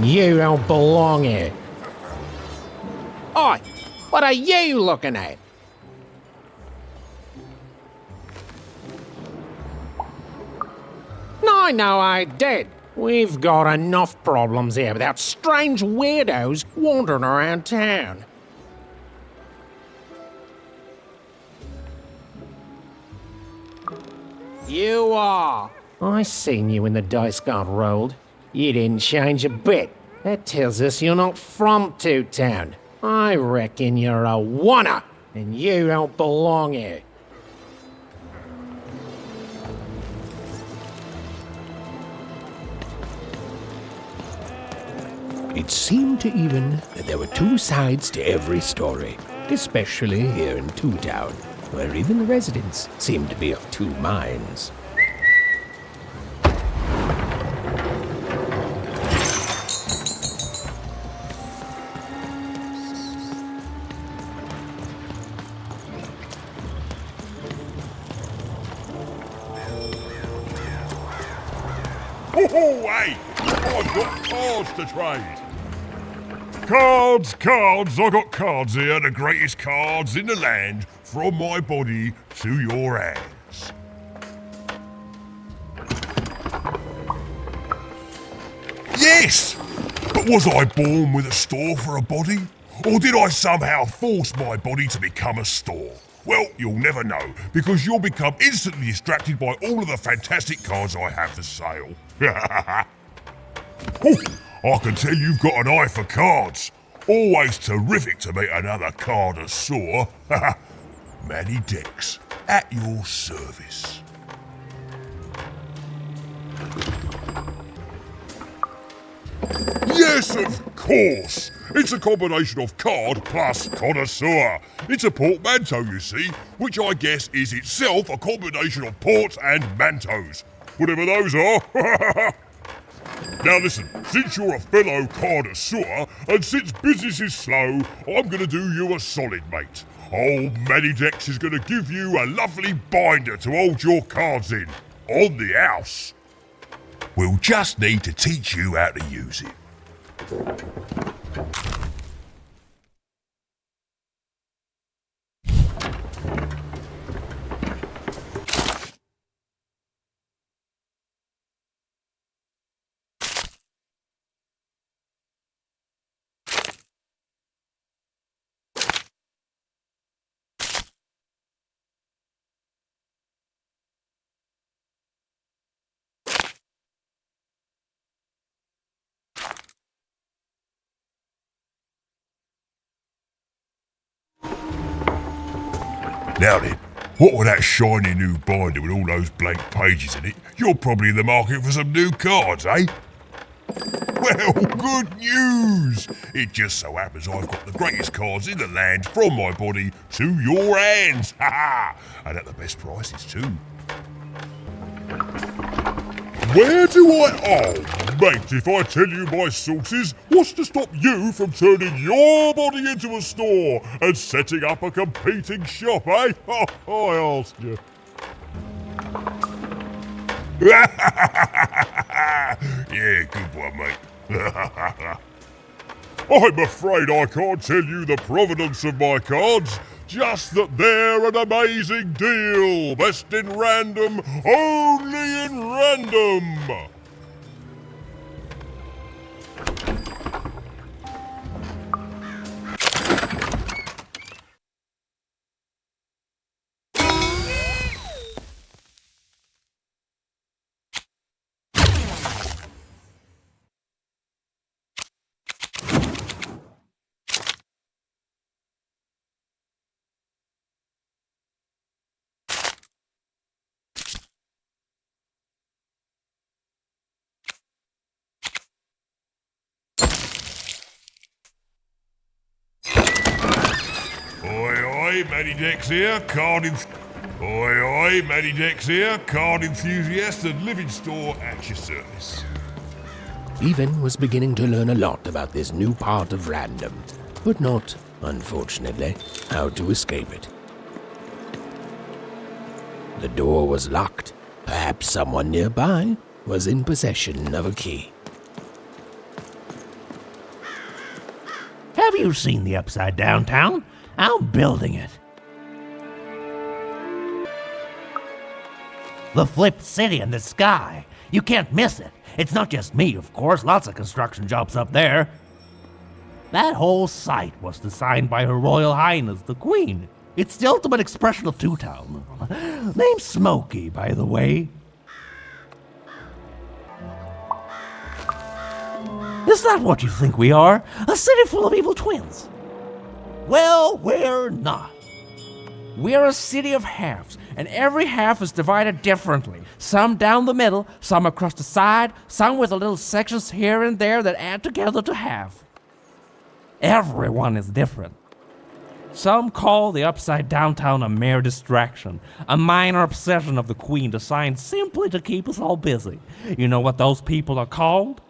You don't belong here. Oi, what are you looking at? No, I did. We've got enough problems here without strange weirdos wandering around town. You are. I seen you when the dice got rolled. You didn't change a bit. That tells us you're not from Two Town. I reckon you're a oner, and you don't belong here. It seemed to Even that there were two sides to every story, especially here in Two Town, where even the residents seemed to be of two minds. Oh, hey! I've got cards to trade. Cards, I got cards here, the greatest cards in the land, from my body to your hands. Yes! But was I born with a store for a body? Or did I somehow force my body to become a store? Well, you'll never know, because you'll become instantly distracted by all of the fantastic cards I have for sale. Oh, I can tell you've got an eye for cards. Always terrific to meet another connoisseur. Manny Dex, at your service. Yes, of course. It's a combination of card plus connoisseur. It's a portmanteau, you see, which I guess is itself a combination of ports and mantos. Whatever those are. Now listen, since you're a fellow connoisseur, and since business is slow, I'm going to do you a solid, mate. Old Manny Dex is going to give you a lovely binder to hold your cards in. On the house. We'll just need to teach you how to use it. Now then, what with that shiny new binder with all those blank pages in it, you're probably in the market for some new cards, eh? Well, good news! It just so happens I've got the greatest cards in the land from my body to your hands, ha-ha! And at the best prices too. Where do I... Oh, mate, if I tell you my sources, what's to stop you from turning your body into a store and setting up a competing shop, eh? Oh, I asked you. Yeah, good one, mate. I'm afraid I can't tell you the provenance of my cards, just that they're an amazing deal. Best in random, only in random. Oi, Manny Dex here, card enthusiast and living store at your service. Even was beginning to learn a lot about this new part of random, but not, unfortunately, how to escape it. The door was locked. Perhaps someone nearby was in possession of a key. Have you seen the Upside Down Town? I'm building it. The flipped city in the sky. You can't miss it. It's not just me, of course. Lots of construction jobs up there. That whole site was designed by Her Royal Highness, the Queen. It's the ultimate expression of Two Town. Named Smokey, by the way. Is that what you think we are? A city full of evil twins? Well, we're not. We're a city of halves, and every half is divided differently. Some down the middle, some across the side, some with little sections here and there that add together to half. Everyone is different. Some call the Upside Down Town a mere distraction, a minor obsession of the Queen designed simply to keep us all busy. You know what those people are called?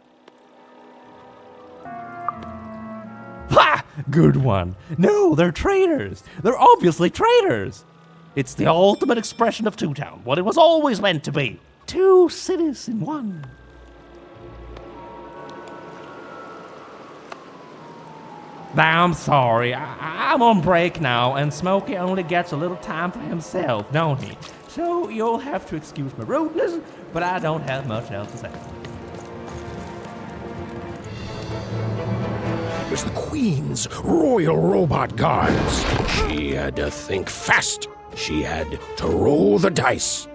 Ha! Good one. No, they're traitors. They're obviously traitors. It's the ultimate expression of Two Town, what it was always meant to be. Two cities in one. I'm sorry, I'm on break now, and Smokey only gets a little time for himself, don't he? So you'll have to excuse my rudeness, but I don't have much else to say. It was the Queen's Royal Robot Guards. She had to think fast. She had to roll the dice.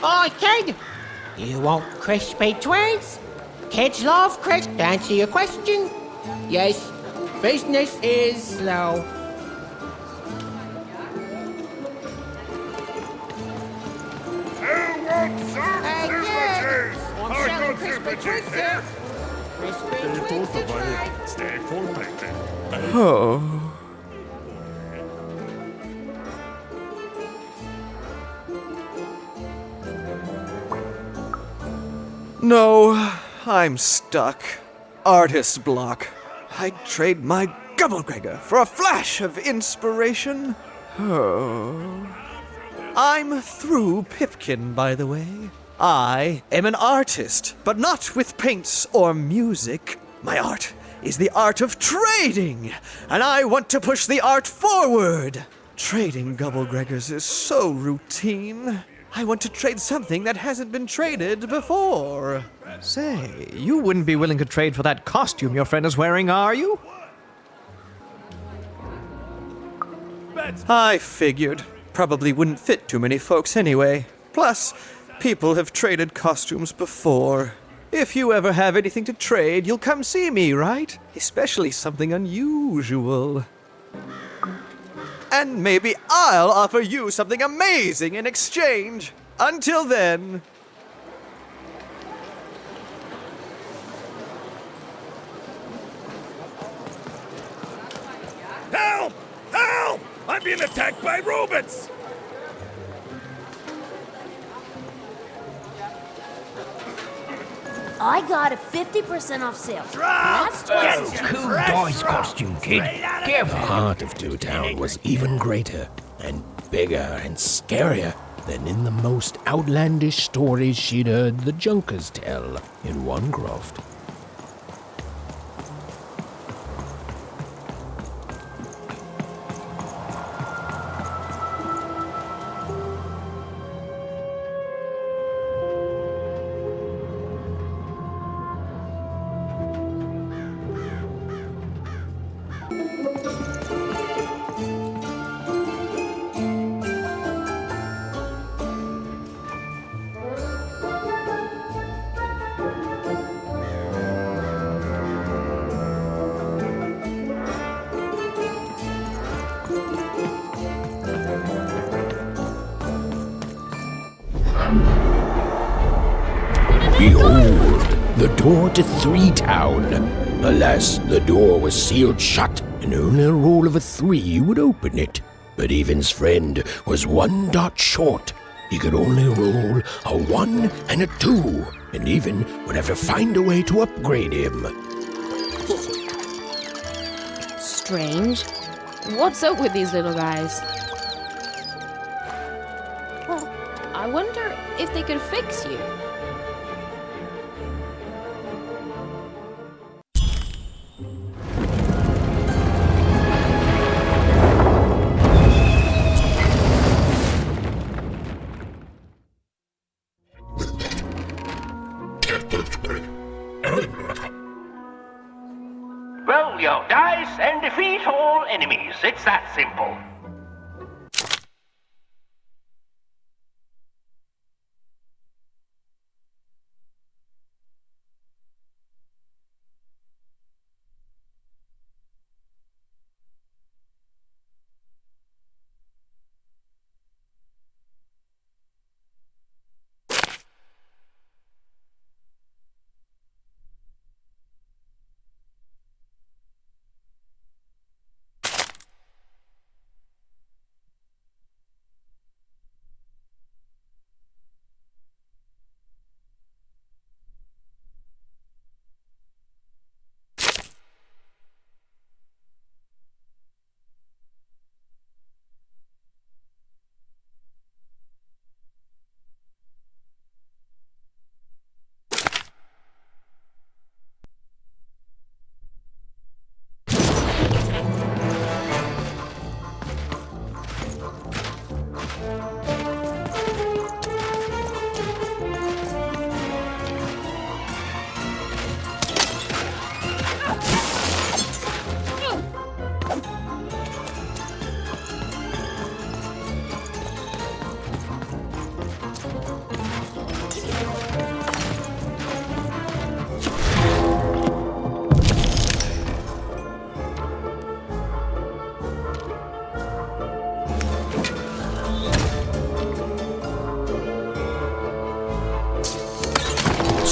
Hi, kid. You want crispy twigs? Kids love crisp. To answer your question, yes, business is slow. Who wants some sandwiches? I'm I selling got crispy sandwiches twigs here. here. Crispy twigs to try. Stay for later. Oh. No, I'm stuck. Artist block. I'd trade my Gubblegregor for a flash of inspiration. Oh. I'm through Pipkin, by the way. I am an artist, but not with paints or music. My art is the art of trading, and I want to push the art forward. Trading Gubblegregors is so routine. I want to trade something that hasn't been traded before. Say, you wouldn't be willing to trade for that costume your friend is wearing, are you? I figured. Probably wouldn't fit too many folks anyway. Plus, people have traded costumes before. If you ever have anything to trade, you'll come see me, right? Especially something unusual. And maybe I'll offer you something amazing in exchange. Until then... Help! Help! I'm being attacked by robots! I got a 50% off sale. That's twice. Cool dice costume, kid. Careful. The heart of Two Town was even greater and bigger and scarier than in the most outlandish stories she'd heard the Junkers tell in Onecroft. Behold, the door to Three Town. Alas, the door was sealed shut, and only a roll of a 3 would open it. But Evan's friend was 1 dot short. He could only roll a 1 and a 2, and Evan would have to find a way to upgrade him. Strange. What's up with these little guys? I wonder if they could fix you. Roll your dice and defeat all enemies. It's that simple.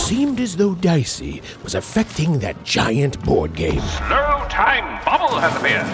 seemed as though Dicey was affecting that giant board game. Slow time bubble has appeared.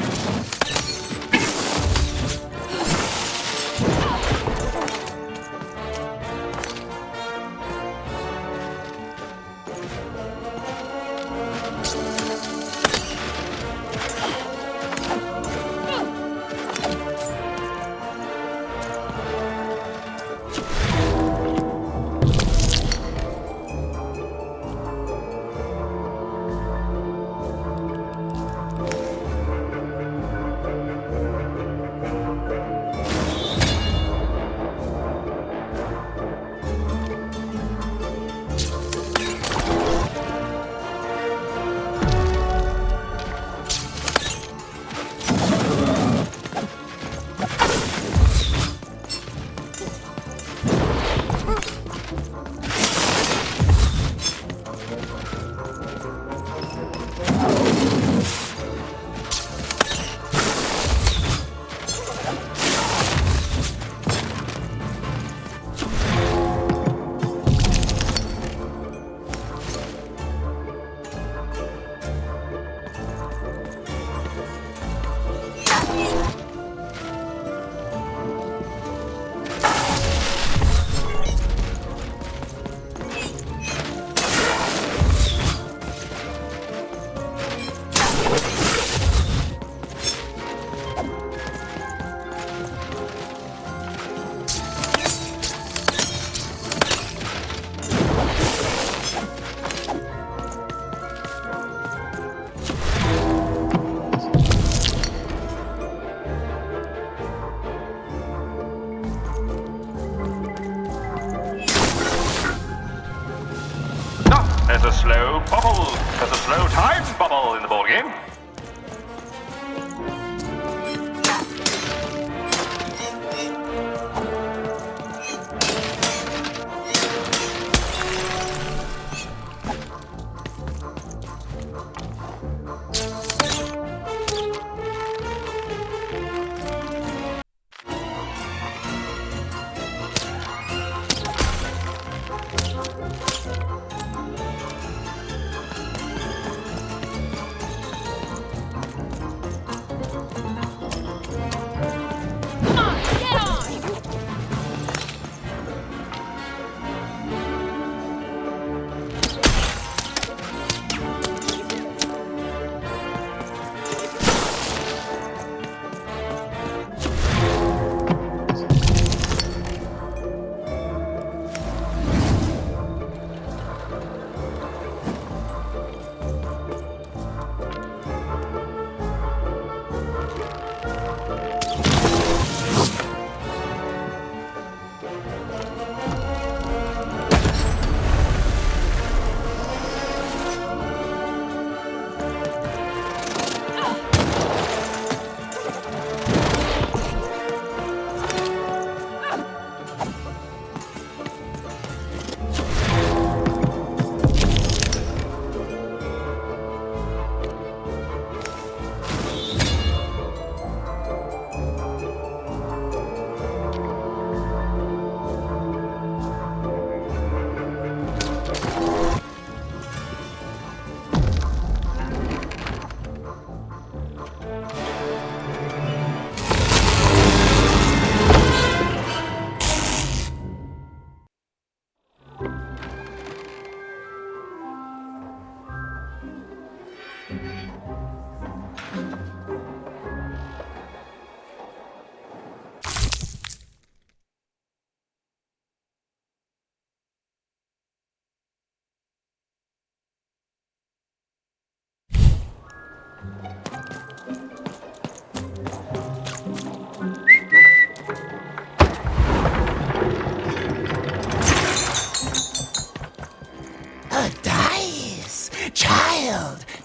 There's a slow bubble. There's a slow time bubble in the board game.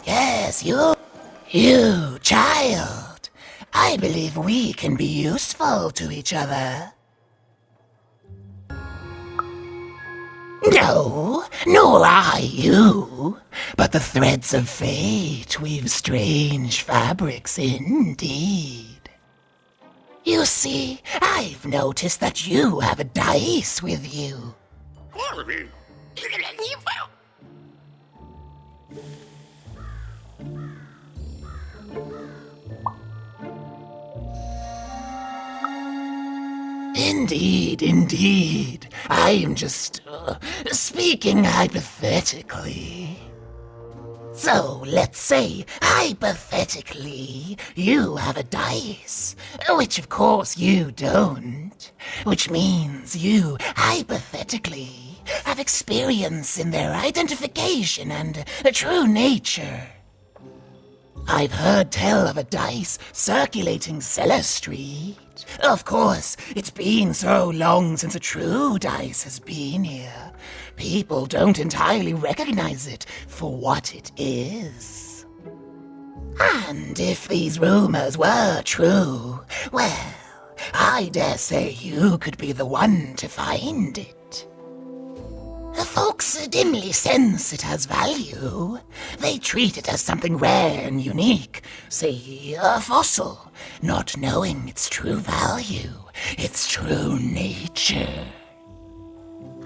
Yes, you, child. I believe we can be useful to each other. No, nor I you, but the threads of fate weave strange fabrics indeed. You see, I've noticed that you have a dice with you. Indeed, indeed. I am just speaking hypothetically. So, let's say, hypothetically, you have a dice, which of course you don't, which means you, hypothetically, have experience in their identification and true nature. I've heard tell of a dice circulating Cellar Street. Of course, it's been so long since a true dice has been here. People don't entirely recognize it for what it is. And if these rumors were true, well, I dare say you could be the one to find it. Folks dimly sense it has value. They treat it as something rare and unique, say a fossil, not knowing its true value, its true nature.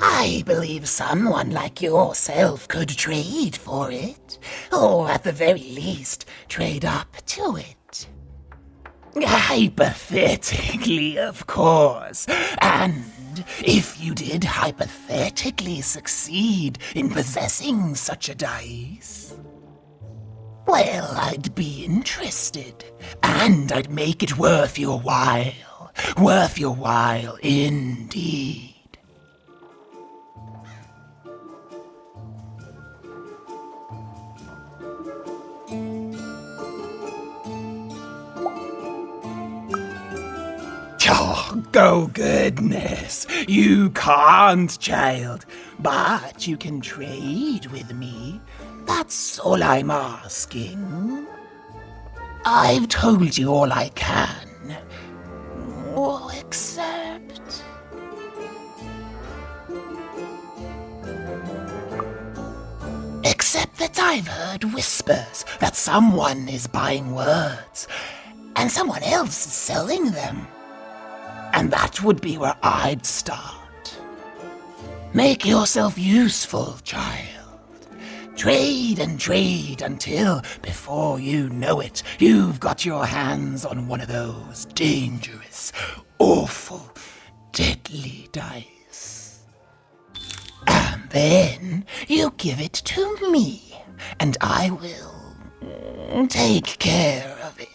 I believe someone like yourself could trade for it, or at the very least, trade up to it. Hypothetically, of course, and if you did hypothetically succeed in possessing such a dice, well, I'd be interested, and I'd make it worth your while indeed. Oh, goodness, you can't, child, but you can trade with me. That's all I'm asking. I've told you all I can. All except... Except that I've heard whispers that someone is buying words, and someone else is selling them. And that would be where I'd start. Make yourself useful, child. Trade and trade until, before you know it, you've got your hands on one of those dangerous, awful, deadly dice. And then you give it to me, and I will take care of it.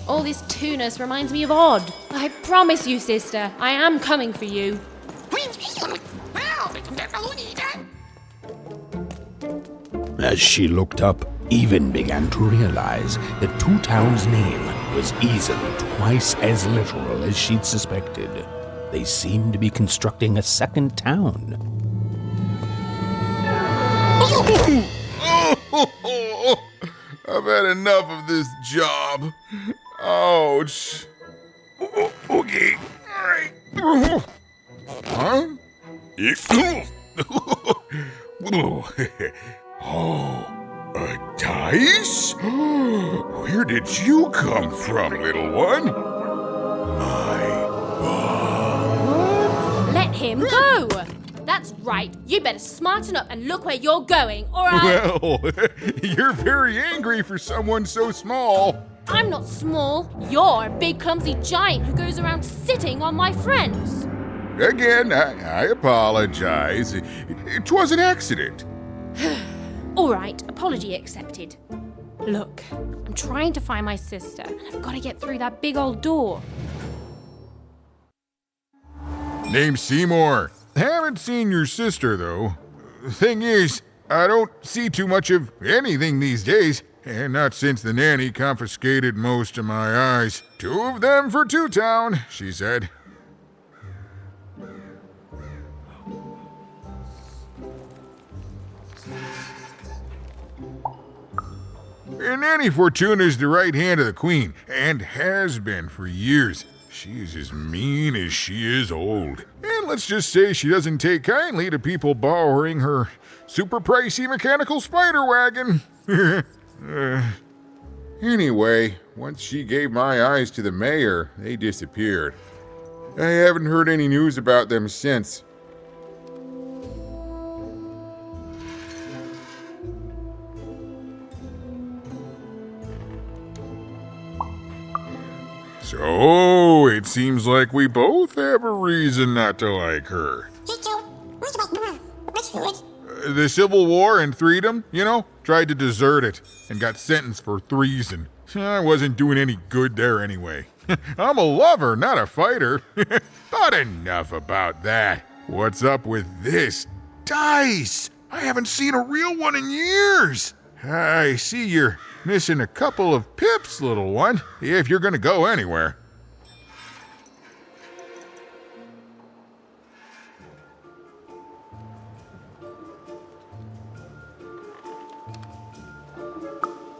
All this tunus reminds me of Odd. I promise you, sister, I am coming for you. As she looked up, Even began to realize that Two Town's name was easily twice as literal as she'd suspected. They seemed to be constructing a second town. I've had enough of this job. Ouch. Okay, all right. Huh? Oh, a dice? Where did you come from, little one? Let him go! That's right. You better smarten up and look where you're going, or I... Well, you're very angry for someone so small. I'm not small. You're a big, clumsy giant who goes around sitting on my friends. Again, I apologize. It was an accident. All right, apology accepted. Look, I'm trying to find my sister, and I've got to get through that big old door. Name's Seymour. Haven't seen your sister, though. Thing is, I don't see too much of anything these days, and not since the nanny confiscated most of my eyes. 2 of them for Two Town, she said. And Nanny Fortuna's the right hand of the Queen, and has been for years. She is as mean as she is old. And let's just say she doesn't take kindly to people borrowing her super pricey mechanical spider wagon. Anyway, once she gave my eyes to the mayor, they disappeared. I haven't heard any news about them since. So, it seems like we both have a reason not to like her. The Civil War and Freedom, tried to desert it and got sentenced for treason. I wasn't doing any good there anyway. I'm a lover, not a fighter. But enough about that. What's up with this dice? I haven't seen a real one in years. I see you're missing a couple of pips, little one, if you're gonna go anywhere.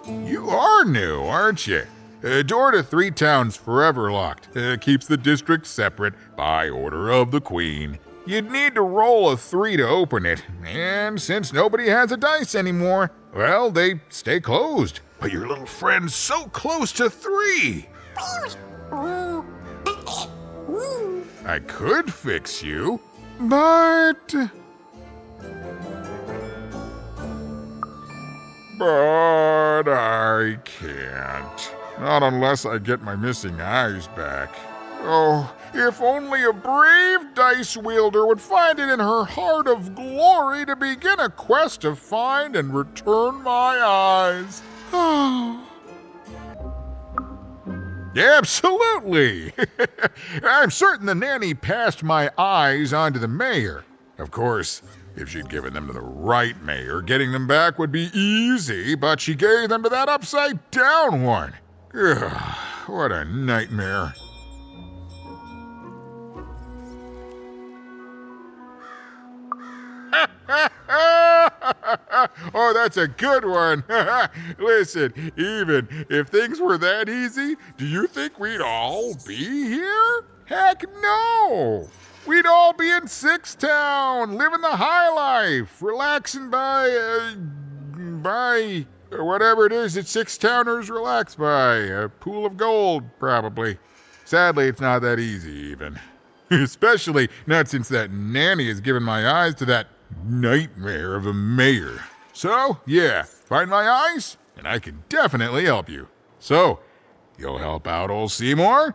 You are new, aren't you? Door to Three Towns forever locked. Keeps the district separate by order of the Queen. You'd need to roll a 3 to open it, and since nobody has a dice anymore, well, they stay closed. But your little friend's so close to 3. I could fix you, but I can't. Not unless I get my missing eyes back. Oh, if only a brave dice wielder would find it in her heart of glory to begin a quest to find and return my eyes. Absolutely! I'm certain the nanny passed my eyes on to the mayor. Of course, if she'd given them to the right mayor, getting them back would be easy, but she gave them to that upside-down one. Ugh, what a nightmare. Oh, that's a good one. Listen, even if things were that easy, do you think we'd all be here? Heck no! We'd all be in Six Town, living the high life, relaxing by whatever it is that Six Towners relax by. A pool of gold, probably. Sadly, it's not that easy, even. Especially not since that nanny has given my eyes to that nightmare of a mayor. So, yeah, find my eyes, and I can definitely help you. So, you'll help out old Seymour?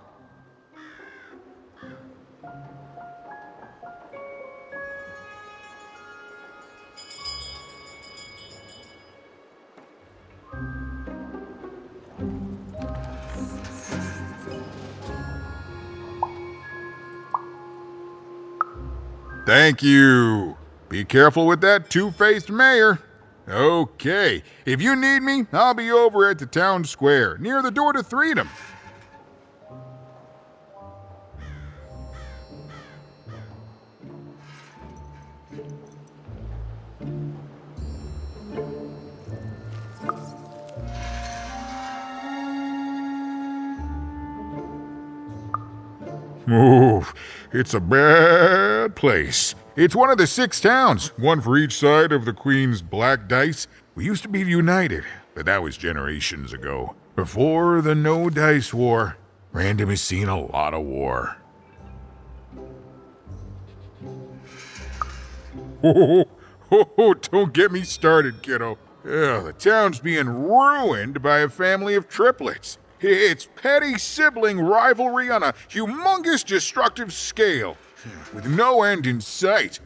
Thank you. Be careful with that two-faced mayor. Okay, if you need me, I'll be over at the town square, near the door to Freedom. Oh, it's a bad place. It's one of the 6 towns, one for each side of the Queen's black dice. We used to be united, but that was generations ago. Before the No Dice War, Random has seen a lot of war. Oh, don't get me started, kiddo. The town's being ruined by a family of triplets. It's petty sibling rivalry on a humongous destructive scale, with no end in sight.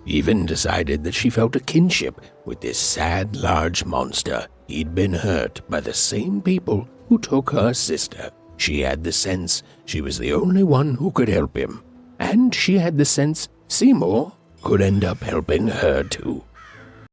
Even decided that she felt a kinship with this sad, large monster. He'd been hurt by the same people who took her sister. She had the sense she was the only one who could help him. And she had the sense Seymour could end up helping her too.